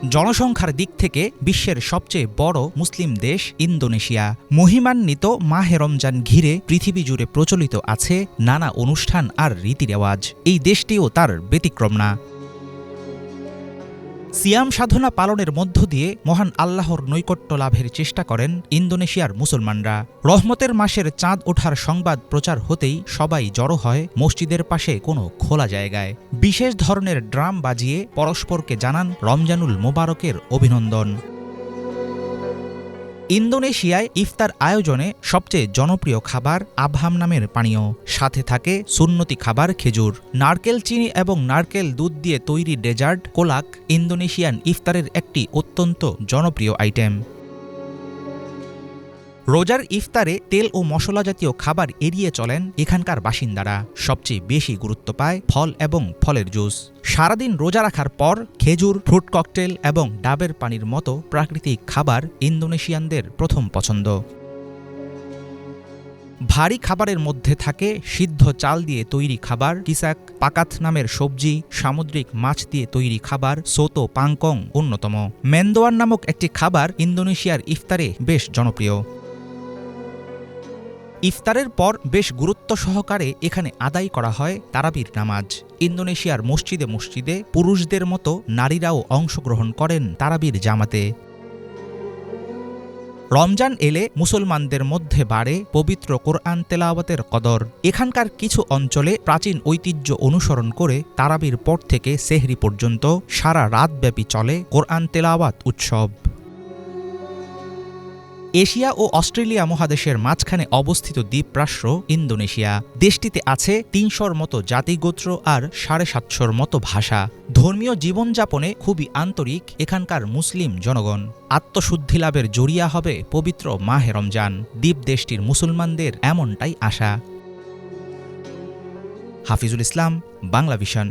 জনসংখ্যার দিক থেকে বিশ্বের সবচেয়ে বড় মুসলিম দেশ ইন্দোনেশিয়া। মহিমান্বিত মাহে রমজান ঘিরে পৃথিবী জুড়ে প্রচলিত আছে নানা অনুষ্ঠান আর রীতিরেওয়াজ। এই দেশটিও তার ব্যতিক্রম না। সিয়াম সাধনা পালনের মধ্য দিয়ে মহান আল্লাহর নৈকট্য লাভের চেষ্টা করেন ইন্দোনেশিয়ার মুসলমানরা। রহমতের মাসের চাঁদ ওঠার সংবাদ প্রচার হতেই সবাই জড়ো হয় মসজিদের পাশে কোনো খোলা জায়গায়। বিশেষ ধরনের ড্রাম বাজিয়ে পরস্পরকে জানান রমজানুল মোবারকের অভিনন্দন। ইন্দোনেশিয়ায় ইফতার আয়োজনে সবচেয়ে জনপ্রিয় খাবার আবহাম নামের পানীয়। সাথে থাকে সুন্নতি খাবার খেজুর। নারকেল চিনি এবং নারকেল দুধ দিয়ে তৈরি ডেজার্ট কোলাক ইন্দোনেশিয়ান ইফতারের একটি অত্যন্ত জনপ্রিয় আইটেম। রোজার ইফতারে তেল ও মশলা জাতীয় খাবার এড়িয়ে চলেন এখানকার বাসিন্দারা। সবচেয়ে বেশি গুরুত্ব পায় ফল এবং ফলের জুস। সারাদিন রোজা রাখার পর খেজুর, ফ্রুট ককটেল এবং ডাবের পানির মতো প্রাকৃতিক খাবার ইন্দোনেশিয়ানদের প্রথম পছন্দ। ভারী খাবারের মধ্যে থাকে সিদ্ধ চাল দিয়ে তৈরি খাবার কিসাক, পাকাত নামের সবজি, সামুদ্রিক মাছ দিয়ে তৈরি খাবার সোতো পাংকং অন্যতম। মেন্দোয়ান নামক একটি খাবার ইন্দোনেশিয়ার ইফতারে বেশ জনপ্রিয়। ইফতারের পর বেশ গুরুত্ব সহকারে এখানে আদায় করা হয় তারাবির নামাজ। ইন্দোনেশিয়ার মসজিদে মসজিদে পুরুষদের মতো নারীরাও অংশগ্রহণ করেন তারাবির জামাতে। রমজান এলে মুসলমানদের মধ্যে বাড়ে পবিত্র কোরআন তেলাওয়াতের কদর। এখানকার কিছু অঞ্চলে প্রাচীন ঐতিহ্য অনুসরণ করে তারাবির পর থেকে সেহরি পর্যন্ত সারা রাতব্যাপী চলে কোরআন তেলাওয়াত উৎসব। এশিয়া ও অস্ট্রেলিয়া মহাদেশের মাঝখানে অবস্থিত দ্বীপরাষ্ট্র ইন্দোনেশিয়া। দেশটিতে আছে ৩০০র মতো জাতিগোত্র আর ৭৫০র মতো ভাষা। ধর্মীয় জীবনযাপনে খুবই আন্তরিক এখানকার মুসলিম জনগণ। আত্মশুদ্ধি লাভের জরিয়া হবে পবিত্র মাহে রমজান। দ্বীপ দেশটির মুসলমানদের এমনটাই আশা। হাফিজুল ইসলাম, বাংলা ভিশন।